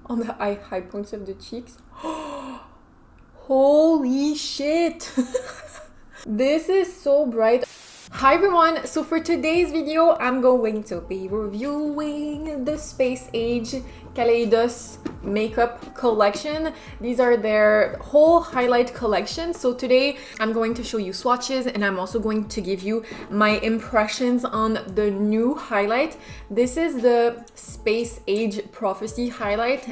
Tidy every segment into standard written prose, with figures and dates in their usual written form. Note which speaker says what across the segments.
Speaker 1: on the high points of the cheeks. Holy shit! This is so bright. Hi everyone, so for today's video, I'm going to be reviewing the Space Age Kaleidos makeup collection. These are their whole highlight collection. So today I'm going to show you swatches and I'm also going to give you my impressions on the new highlight. This is the Space Age Prophecy highlight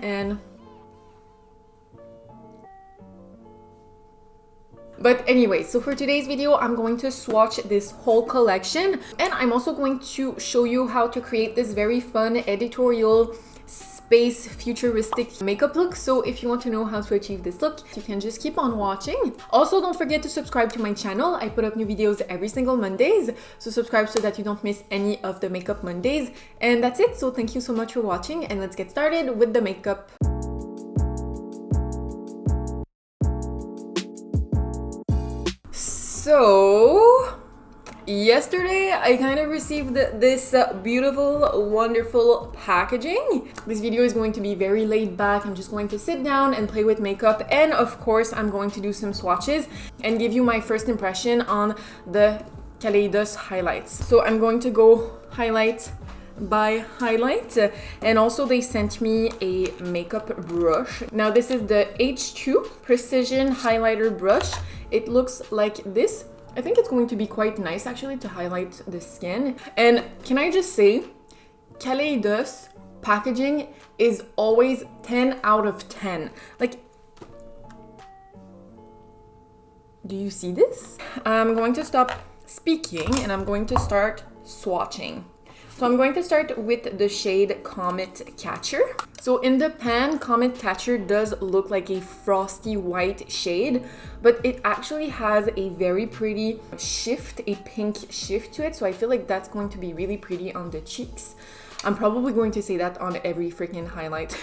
Speaker 1: But anyway, so for today's video, I'm going to swatch this whole collection and I'm also going to show you how to create this very fun editorial space futuristic makeup look. So if you want to know how to achieve this look, you can just keep on watching. Also, don't forget to subscribe to my channel. I put up new videos every single Mondays, so subscribe so that you don't miss any of the makeup Mondays. And that's it. So thank you so much for watching and let's get started with the makeup. So, yesterday I kind of received this beautiful, wonderful packaging. This video is going to be very laid back. I'm just going to sit down and play with makeup. And of course, I'm going to do some swatches and give you my first impression on the Kaleidos highlights. So I'm going to go highlight by highlight, and also they sent me a makeup brush. Now this is the H2 Precision Highlighter Brush. It looks like this. I think it's going to be quite nice actually to highlight the skin. And can I just say, Kaleidos packaging is always 10 out of 10. Like, do you see this? I'm going to stop speaking and I'm going to start swatching. So I'm going to start with the shade Comet Catcher. So in the pan, Comet Catcher does look like a frosty white shade, but it actually has a very pretty shift, a pink shift to it. So I feel like that's going to be really pretty on the cheeks. I'm probably going to say that on every freaking highlight.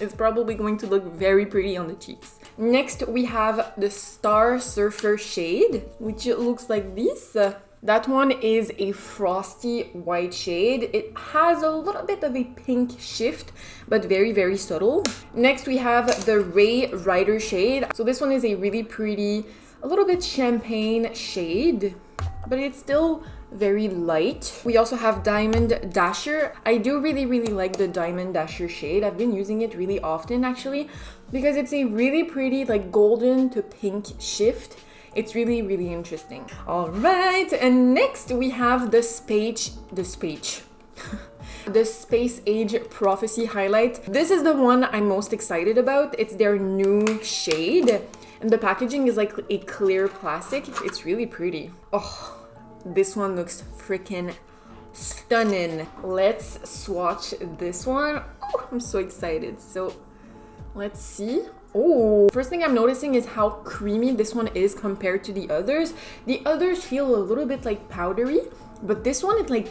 Speaker 1: It's probably going to look very pretty on the cheeks. Next, we have the Star Surfer shade, which looks like this. That one is a frosty white shade. It has a little bit of a pink shift, but very, very subtle. Next, we have the Ray Rider shade. So this one is a really pretty, a little bit champagne shade, but it's still very light. We also have Diamond Dasher. I do really, really like the Diamond Dasher shade. I've been using it really often actually, because it's a really pretty like golden to pink shift. It's really, really interesting. All right, and next we have the Space Age Prophecy highlight. This is the one I'm most excited about. It's their new shade, and the packaging is like a clear plastic. It's really pretty. Oh, this one looks freaking stunning. Let's swatch this one. Oh, I'm so excited. So let's see. Oh, first thing I'm noticing is how creamy this one is compared to the others. The others feel a little bit like powdery, but this one, it's like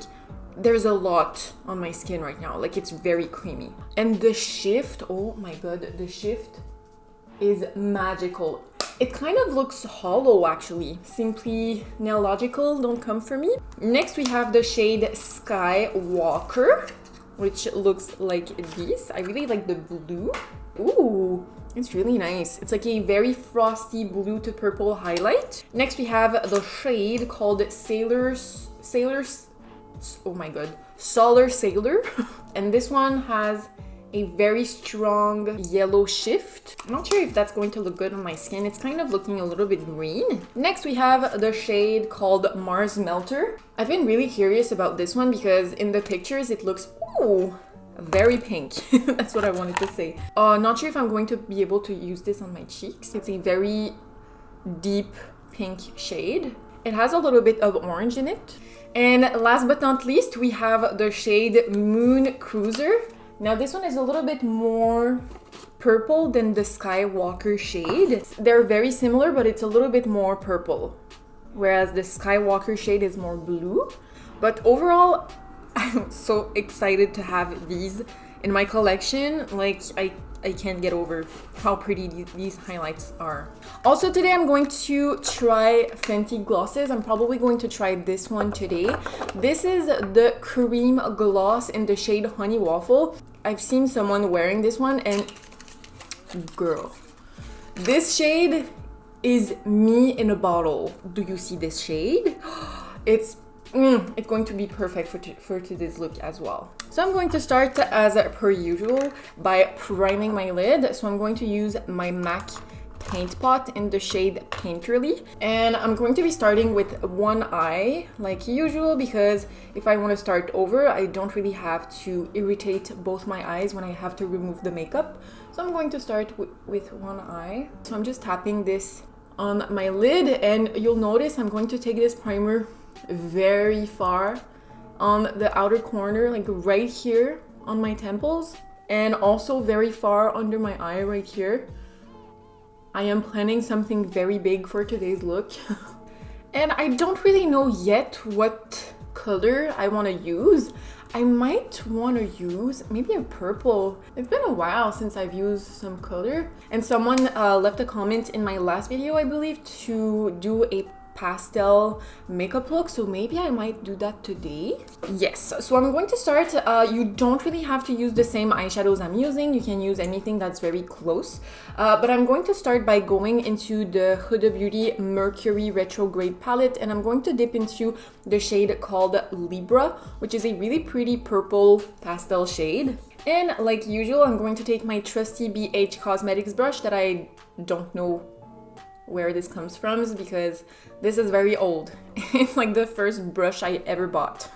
Speaker 1: there's a lot on my skin right now. Like it's very creamy. And the shift, oh my god, the shift is magical. It kind of looks hollow actually. Simply Nailogical, don't come for me. Next we have the shade Skywalker, which looks like this. I really like the blue. Ooh, it's really nice. It's like a very frosty blue to purple highlight. Next we have the shade called oh my god, Solar Sailor. And this one has a very strong yellow shift. I'm not sure if that's going to look good on my skin. It's kind of looking a little bit green. Next we have the shade called Mars Melter. I've been really curious about this one because in the pictures it looks, ooh, very pink. That's what I wanted to say. Not sure if I'm going to be able to use this on my cheeks. It's a very deep pink shade. It has a little bit of orange in it. And last but not least, we have the shade Moon Cruiser. Now this one is a little bit more purple than the Skywalker shade. They're very similar, but it's a little bit more purple, whereas the Skywalker shade is more blue. But overall, I'm so excited to have these in my collection. Like, I can't get over how pretty these highlights are. Also today I'm going to try Fenty glosses. I'm probably going to try this one today. This is the Cream Gloss in the shade Honey Waffle. I've seen someone wearing this one, and girl, this shade is me in a bottle. Do you see this shade? It's going to be perfect for today's look as well. So I'm going to start as per usual by priming my lid. So I'm going to use my MAC paint pot in the shade Painterly, and I'm going to be starting with one eye like usual, because if I want to start over, I don't really have to irritate both my eyes when I have to remove the makeup. So I'm going to start with one eye. So I'm just tapping this on my lid, and you'll notice I'm going to take this primer very far on the outer corner, like right here on my temples, and also very far under my eye right here. I am planning something very big for today's look. And I don't really know yet what color I want to use. I might want to use maybe a purple. It's been a while since I've used some color. And someone left a comment in my last video, I believe, to do a pastel makeup look, so maybe I might do that today. Yes, so I'm going to start. You don't really have to use the same eyeshadows I'm using. You can use anything that's very close, but I'm going to start by going into the Huda Beauty Mercury Retrograde palette, and I'm going to dip into the shade called Libra, which is a really pretty purple pastel shade. And like usual, I'm going to take my trusty BH Cosmetics brush that I don't know where this comes from, because this is very old. It's like the first brush I ever bought.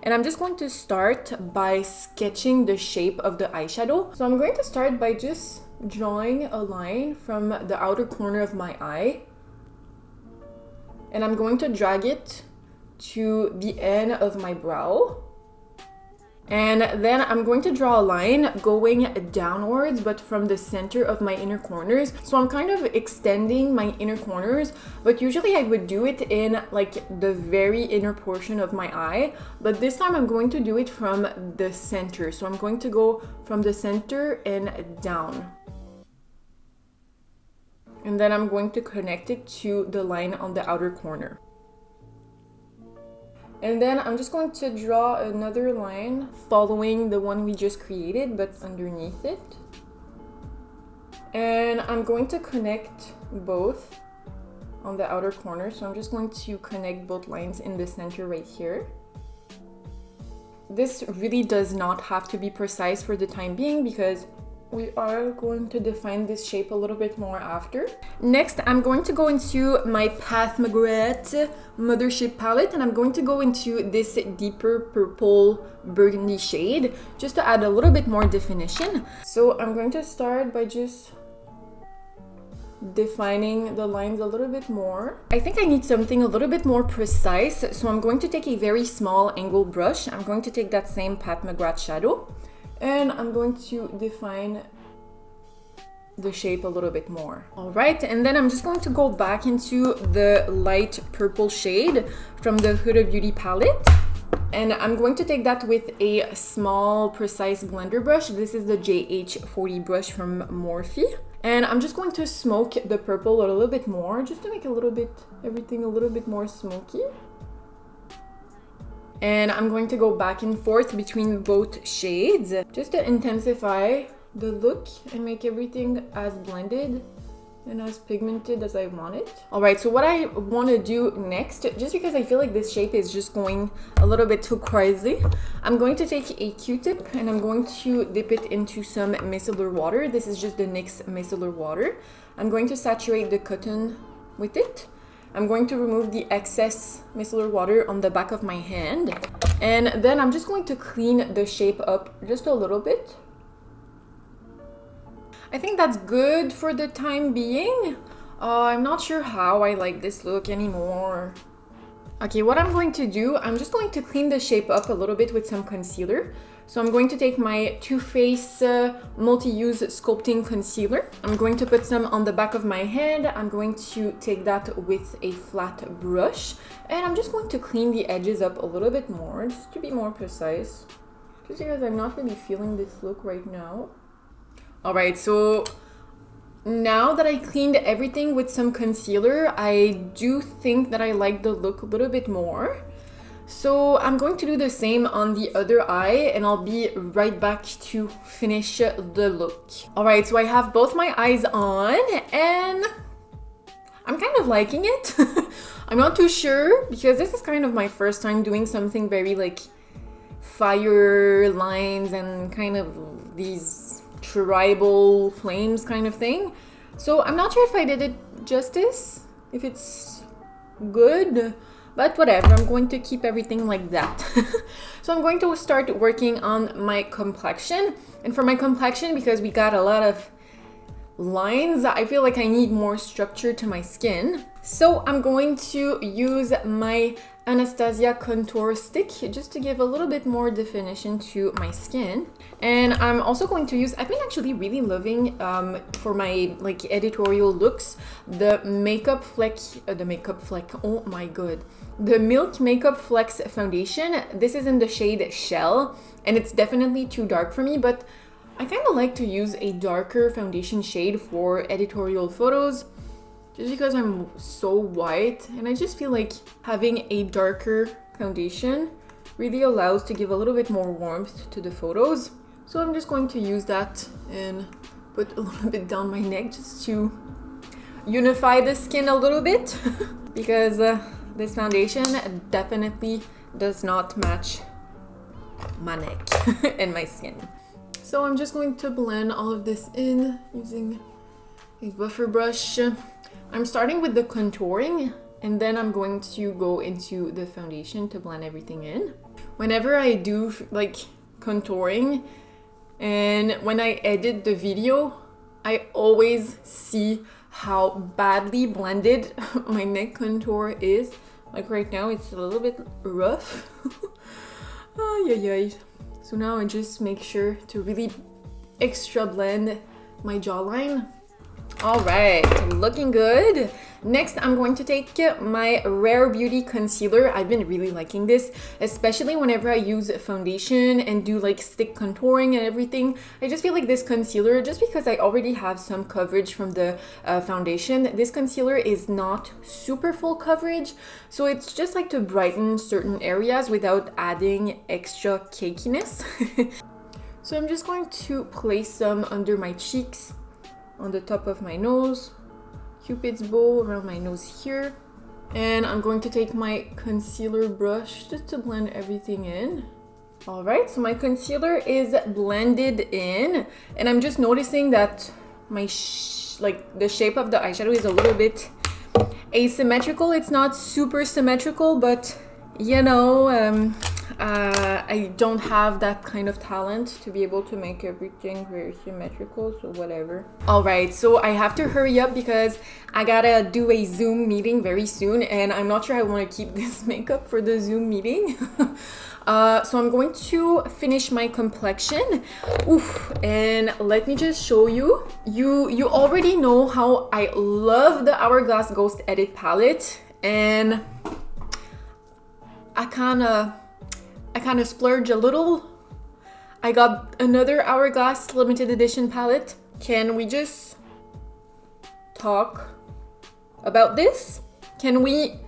Speaker 1: And I'm just going to start by sketching the shape of the eyeshadow. So I'm going to start by just drawing a line from the outer corner of my eye, and I'm going to drag it to the end of my brow. And then I'm going to draw a line going downwards, but from the center of my inner corners. So I'm kind of extending my inner corners, but usually I would do it in like the very inner portion of my eye. But this time I'm going to do it from the center. So I'm going to go from the center and down. And then I'm going to connect it to the line on the outer corner. And then I'm just going to draw another line following the one we just created, but underneath it. And I'm going to connect both on the outer corner. So I'm just going to connect both lines in the center right here. This really does not have to be precise for the time being, because we are going to define this shape a little bit more after. Next, I'm going to go into my McGrath Mothership palette, and I'm going to go into this deeper purple burgundy shade just to add a little bit more definition. So I'm going to start by just defining the lines a little bit more. I think I need something a little bit more precise, so I'm going to take a very small angle brush. I'm going to take that same Pat McGrath shadow, and I'm going to define the shape a little bit more. All right, and then I'm just going to go back into the light purple shade from the Huda Beauty palette. And I'm going to take that with a small, precise blender brush. This is the JH40 brush from Morphe. And I'm just going to smoke the purple a little bit more, just to make everything a little bit more smoky. And I'm going to go back and forth between both shades just to intensify the look and make everything as blended and as pigmented as I want it. All right, so what I want to do next, just because I feel like this shape is just going a little bit too crazy, I'm going to take a Q-tip and I'm going to dip it into some micellar water. This is just the NYX micellar water. I'm going to saturate the cotton with it. I'm going to remove the excess micellar water on the back of my hand. And then I'm just going to clean the shape up just a little bit. I think that's good for the time being. I'm not sure how I like this look anymore. Okay, what I'm going to do, I'm just going to clean the shape up a little bit with some concealer. So I'm going to take my Too Faced multi-use sculpting concealer. I'm going to put some on the back of my hand. I'm going to take that with a flat brush. And I'm just going to clean the edges up a little bit more, just to be more precise. Just because I'm not really feeling this look right now. Alright, so now that I cleaned everything with some concealer, I do think that I like the look a little bit more. So I'm going to do the same on the other eye and I'll be right back to finish the look. Alright, so I have both my eyes on and I'm kind of liking it. I'm not too sure because this is kind of my first time doing something very like fire lines and kind of these tribal flames kind of thing. So I'm not sure if I did it justice, if it's good. But whatever, I'm going to keep everything like that. So I'm going to start working on my complexion. And for my complexion, because we got a lot of lines, I feel like I need more structure to my skin. So I'm going to use my Anastasia contour stick just to give a little bit more definition to my skin. And I'm also going to use, I've been actually really loving for my like editorial looks, the Makeup Fleck, oh my god. The Milk Makeup Flex foundation. This is in the shade Shell and it's definitely too dark for me, but I kind of like to use a darker foundation shade for editorial photos just because I'm so white and I just feel like having a darker foundation really allows to give a little bit more warmth to the photos. So I'm just going to use that and put a little bit down my neck just to unify the skin a little bit because this foundation definitely does not match my neck and my skin. So I'm just going to blend all of this in using a buffer brush. I'm starting with the contouring and then I'm going to go into the foundation to blend everything in. Whenever I do like contouring and when I edit the video, I always see how badly blended my neck contour is. Like right now it's a little bit rough. So now I just make sure to really extra blend my jawline. All right, looking good. Next, I'm going to take my Rare Beauty concealer. I've been really liking this, especially whenever I use foundation and do like stick contouring and everything. I just feel like this concealer, just because I already have some coverage from the foundation, this concealer is not super full coverage. So it's just like to brighten certain areas without adding extra cakiness. So I'm just going to place some under my cheeks, on the top of my nose, Cupid's bow around my nose here. And I'm going to take my concealer brush just to blend everything in. All right, so my concealer is blended in and I'm just noticing that my like the shape of the eyeshadow is a little bit asymmetrical. It's not super symmetrical, but you know, I don't have that kind of talent to be able to make everything very symmetrical, so whatever. Alright, so I have to hurry up because I gotta do a Zoom meeting very soon and I'm not sure I want to keep this makeup for the Zoom meeting. So I'm going to finish my complexion. Oof, and let me just show you. You already know how I love the Hourglass Ghost Edit palette and I kind of splurge a little. I got another Hourglass limited edition palette. Can we just talk about this? Can we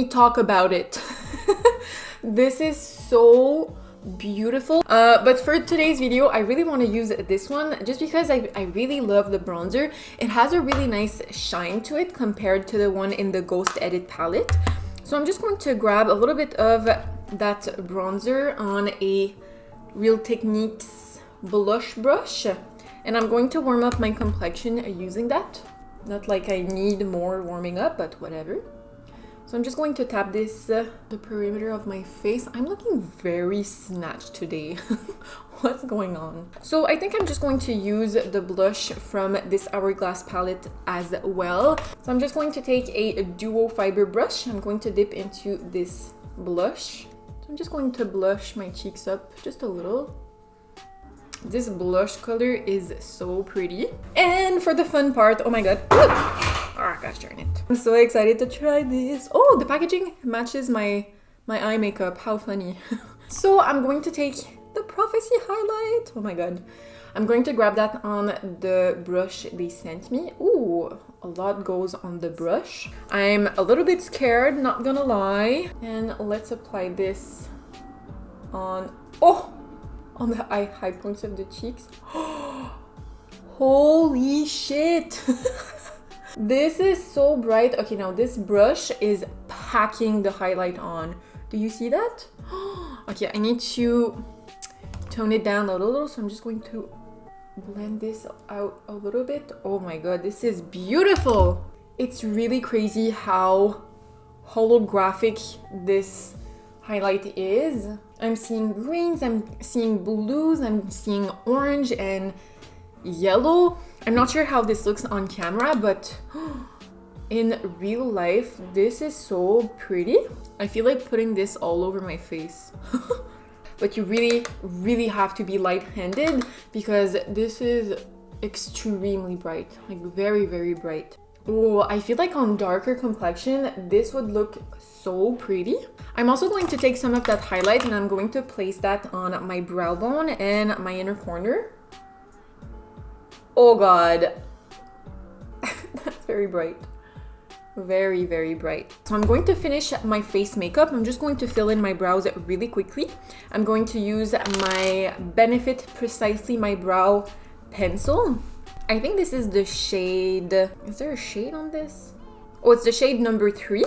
Speaker 1: talk about it? This is so beautiful. But for today's video, I really want to use this one just because I really love the bronzer. It has a really nice shine to it compared to the one in the Ghost Edit palette. So I'm just going to grab a little bit of that bronzer on a Real Techniques blush brush and I'm going to warm up my complexion using that. Not like I need more warming up, but whatever. So I'm just going to tap this the perimeter of my face. I'm looking very snatched today. What's going on? So I think I'm just going to use the blush from this Hourglass palette as well. So I'm just going to take a duo fiber brush. I'm going to dip into this blush. So I'm just going to blush my cheeks up just a little. This blush color is so pretty. And for the fun part, oh my god. Oh gosh darn it. I'm so excited to try this. Oh, the packaging matches my eye makeup. How funny. So I'm going to take the Prophecy highlight. Oh my god. I'm going to grab that on the brush they sent me. Ooh, a lot goes on the brush. I'm a little bit scared, not gonna lie. And let's apply this on, on the high points of the cheeks. Holy shit! This is so bright. Okay, now this brush is packing the highlight on. Do you see that? Okay, I need to tone it down a little, so I'm just going to blend this out a little bit. Oh my god, this is beautiful! It's really crazy how holographic this highlight is. I'm seeing greens, I'm seeing blues, I'm seeing orange and yellow. I'm not sure how this looks on camera, but in real life, this is so pretty. I feel like putting this all over my face. But you really, really have to be light-handed because this is extremely bright, like very, very bright. Oh, I feel like on darker complexion, this would look so pretty. I'm also going to take some of that highlight and I'm going to place that on my brow bone and my inner corner. Oh god, that's very bright. Very, very bright. So I'm going to finish my face makeup. I'm just going to fill in my brows really quickly. I'm going to use my Benefit Precisely My Brow pencil. I think this is the shade, is there a shade on this? Oh, it's the shade number 3.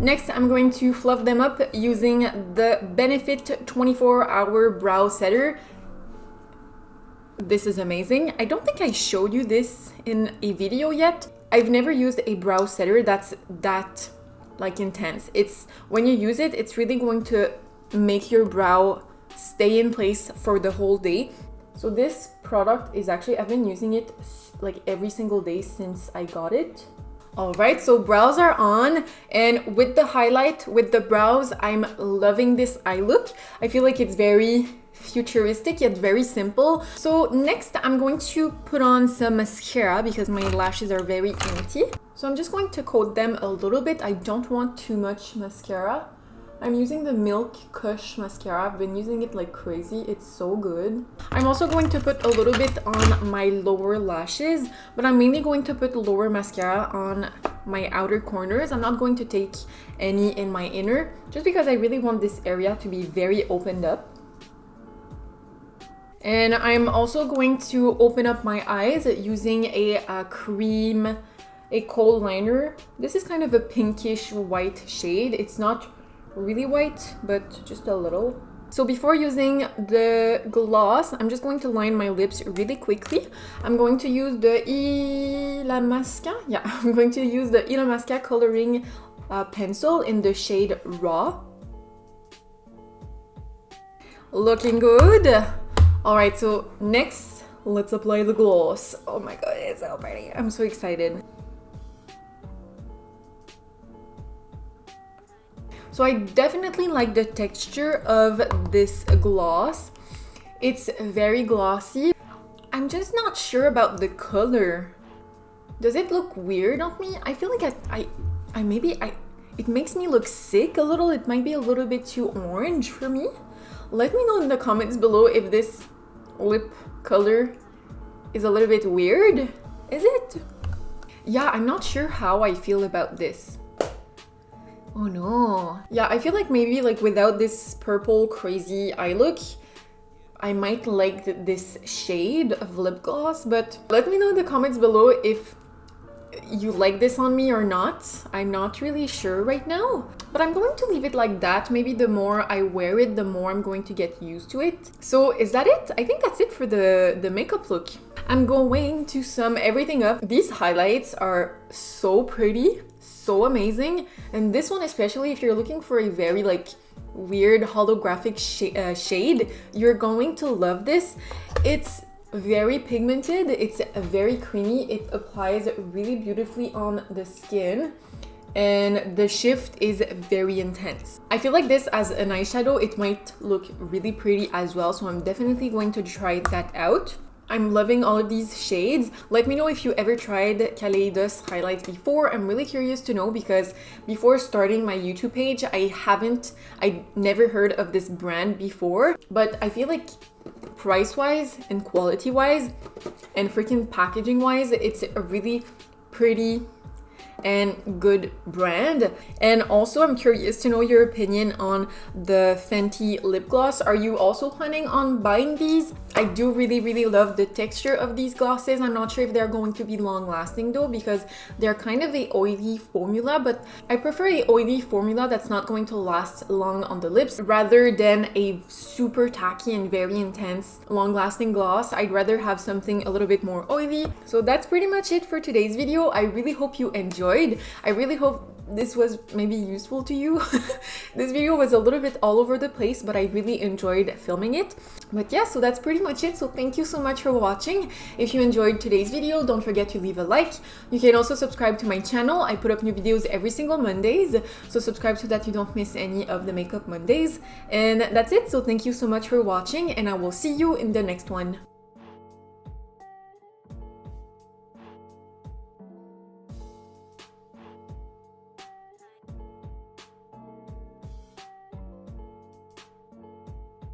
Speaker 1: Next, I'm going to fluff them up using the Benefit 24-Hour Brow Setter. This is amazing. I don't think I showed you this in a video yet. I've never used a brow setter that's that like intense. It's when you use it, it's really going to make your brow stay in place for the whole day. So this product is actually, I've been using it like every single day since I got it. All right, so brows are on, and with the highlight, with the brows, I'm loving this eye look. I feel like it's very futuristic yet very simple. So next I'm going to put on some mascara because my lashes are very empty. So I'm just going to coat them a little bit. I don't want too much mascara. I'm using the Makeup Kush mascara. I've been using it like crazy. It's so good. I'm also going to put a little bit on my lower lashes, but I'm mainly going to put lower mascara on my outer corners. I'm not going to take any in my inner, just because I really want this area to be very opened up. And I'm also going to open up my eyes using a cream, a kohl liner. This is kind of a pinkish white shade. It's not really white, but just a little. So before using the gloss, I'm just going to line my lips really quickly. I'm going to use the I'm going to use the Anastasia coloring pencil in the shade Raw. Looking good. All right, so next, let's apply the gloss. Oh my god, it's so pretty. I'm so excited. So I definitely like the texture of this gloss. It's very glossy. I'm just not sure about the color. Does it look weird on me? I feel like it makes me look sick a little. It might be a little bit too orange for me. Let me know in the comments below if this lip color is a little bit weird. Is it? Yeah, I'm not sure how I feel about this. Oh no. Yeah, I feel like maybe like without this purple crazy eye look, I might like this shade of lip gloss, but let me know in the comments below if you like this on me or not. I'm not really sure right now, but I'm going to leave it like that. Maybe the more I wear it, the more I'm going to get used to it. So is that it? I think that's it for the makeup look. I'm going to sum everything up. These highlights are so pretty, so amazing. And this one especially, if you're looking for a very like weird holographic shade, you're going to love this. It's very pigmented, it's very creamy, it applies really beautifully on the skin, and the shift is very intense. I feel like this as an eyeshadow, it might look really pretty as well, so I'm definitely going to try that out. I'm loving all of these shades. Let me know if you ever tried Kaleidos highlights before. I'm really curious to know because before starting my YouTube page, I never heard of this brand before, but I feel like price-wise and quality-wise and freaking packaging-wise, it's a really pretty and good brand. And also I'm curious to know your opinion on the Fenty lip gloss. Are you also planning on buying these? I do really love the texture of these glosses. I'm not sure if they're going to be long lasting though, because they're kind of a oily formula, but I prefer a oily formula that's not going to last long on the lips rather than a super tacky and very intense long lasting gloss. I'd rather have something a little bit more oily. So that's pretty much it for today's video. I really hope you enjoyed. I really hope this was maybe useful to you. This video was a little bit all over the place, but I really enjoyed filming it. But yeah, so that's pretty much it. So thank you so much for watching. If you enjoyed today's video, don't forget to leave a like. You can also subscribe to my channel. I put up new videos every single Mondays, so subscribe so that you don't miss any of the Makeup Mondays. And that's it. So thank you so much for watching, and I will see you in the next one.